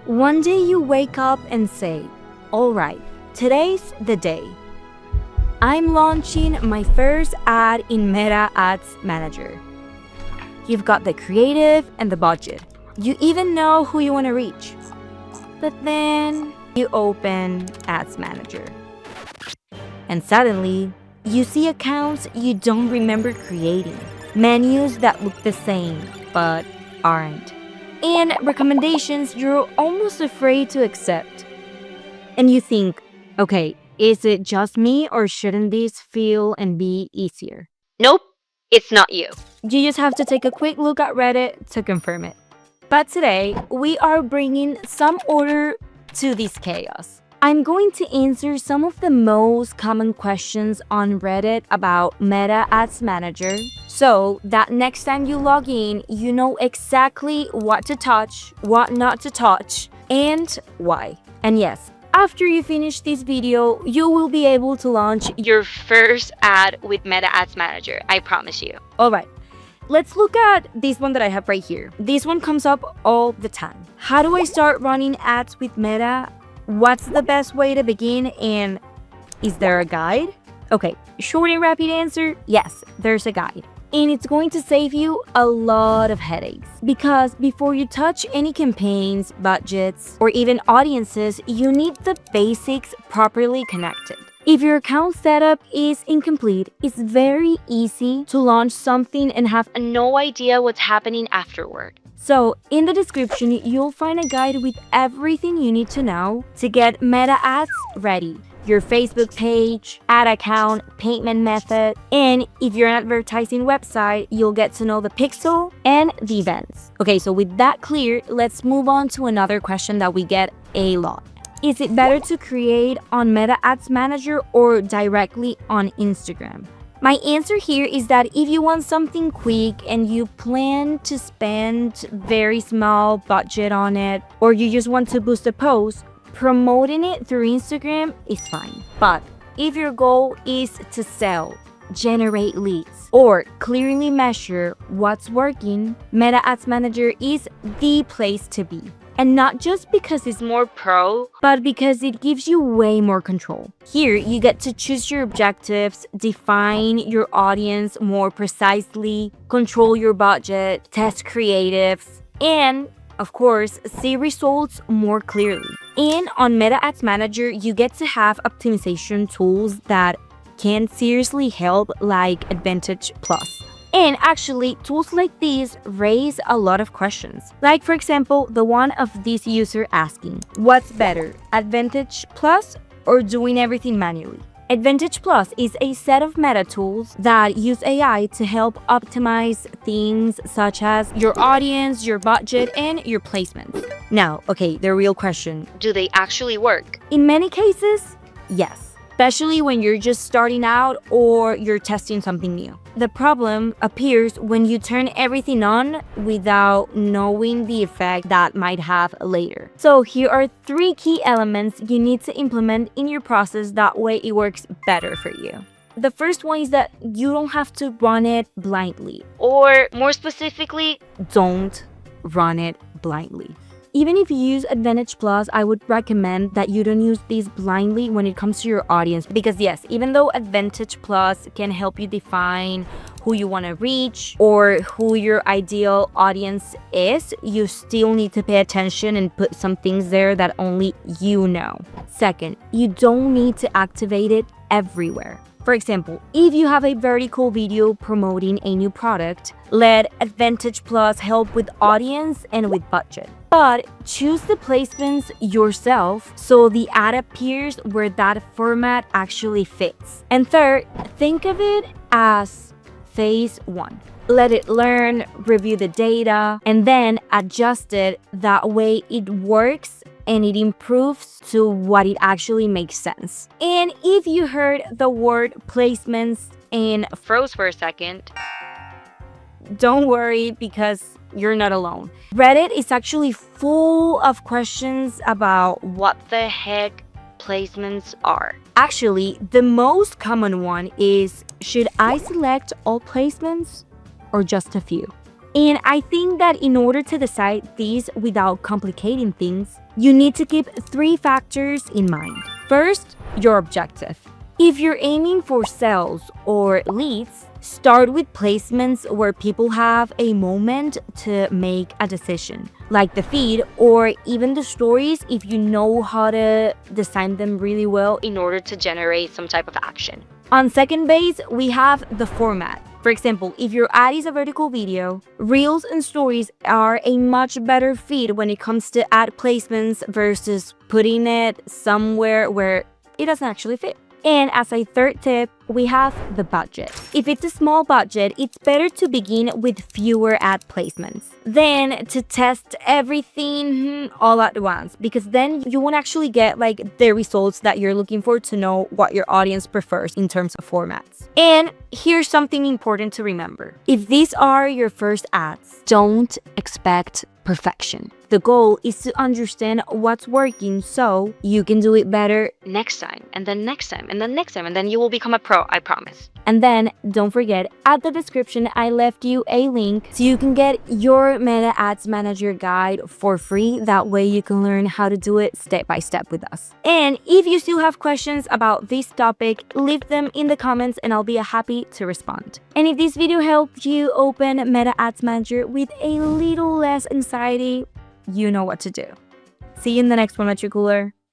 One day you wake up and say, all right, today's the day. I'm launching my first ad in Meta Ads Manager. You've got the creative and the budget. You even know who you want to reach. But then you open Ads Manager. And suddenly, you see accounts you don't remember creating. Menus that look the same, but aren't. And recommendations you're almost afraid to accept. And you think, okay, is it just me or shouldn't this feel and be easier? Nope, it's not you. You just have to take a quick look at Reddit to confirm it. But today, we are bringing some order to this chaos. I'm going to answer some of the most common questions on Reddit about Meta Ads Manager so that next time you log in, you know exactly what to touch, what not to touch, and why. And yes, after you finish this video, you will be able to launch your first ad with Meta Ads Manager, I promise you. All right. Let's look at this one that I have right here. This one comes up all the time. How do I start running ads with Meta? What's the best way to begin, and is there a guide? Okay, short and rapid answer, yes, there's a guide. And it's going to save you a lot of headaches. Because before you touch any campaigns, budgets, or even audiences, you need the basics properly connected. If your account setup is incomplete, it's very easy to launch something and have no idea what's happening afterward. So, in the description, you'll find a guide with everything you need to know to get Meta Ads ready. Your Facebook page, ad account, payment method, and if you're an advertising website, you'll get to know the pixel and the events. Okay, so with that clear, let's move on to another question that we get a lot. Is it better to create on Meta Ads Manager or directly on Instagram? My answer here is that if you want something quick and you plan to spend very small budget on it, or you just want to boost a post, promoting it through Instagram is fine. But if your goal is to sell, generate leads, or clearly measure what's working, Meta Ads Manager is the place to be. And not just because it's more pro, but because it gives you way more control. Here, you get to choose your objectives, define your audience more precisely, control your budget, test creatives, and of course, see results more clearly. And on Meta Ads Manager, you get to have optimization tools that can seriously help, like Advantage Plus. And actually, tools like these raise a lot of questions. Like, for example, the one of this user asking, what's better, Advantage Plus or doing everything manually? Advantage Plus is a set of meta tools that use AI to help optimize things such as your audience, your budget, and your placements. Now, okay, the real question, do they actually work? In many cases, yes. Especially when you're just starting out or you're testing something new. The problem appears when you turn everything on without knowing the effect that might have later. So here are 3 key elements you need to implement in your process, that way it works better for you. The first one is that you don't have to run it blindly. Or more specifically, don't run it blindly. Even if you use Advantage Plus, I would recommend that you don't use these blindly when it comes to your audience. Because yes, even though Advantage Plus can help you define who you want to reach or who your ideal audience is, you still need to pay attention and put some things there that only you know. Second, you don't need to activate it everywhere. For example, if you have a very cool video promoting a new product, let Advantage Plus help with audience and with budget. But choose the placements yourself so the ad appears where that format actually fits. And third, think of it as phase 1. Let it learn, review the data, and then adjust it. That way it works and it improves to what it actually makes sense. And if you heard the word placements and froze for a second, don't worry, because you're not alone. Reddit is actually full of questions about what the heck placements are. Actually, the most common one is, should I select all placements or just a few? And I think that in order to decide these without complicating things, you need to keep 3 factors in mind. First, your objective. If you're aiming for sales or leads, start with placements where people have a moment to make a decision, like the feed or even the stories if you know how to design them really well in order to generate some type of action. On second base, we have the format. For example, if your ad is a vertical video, Reels and Stories are a much better feed when it comes to ad placements versus putting it somewhere where it doesn't actually fit. And as a third tip, we have the budget. If it's a small budget, it's better to begin with fewer ad placements than to test everything all at once, because then you won't actually get like the results that you're looking for to know what your audience prefers in terms of formats. And here's something important to remember. If these are your first ads, don't expect perfection. The goal is to understand what's working so you can do it better next time, and then next time, and then next time, and then you will become a pro, I promise. And then don't forget, at the description, I left you a link so you can get your Meta Ads Manager guide for free. That way you can learn how to do it step by step with us. And if you still have questions about this topic, leave them in the comments and I'll be happy to respond. And if this video helped you open Meta Ads Manager with a little less anxiety, you know what to do. See you in the next one, Matricular.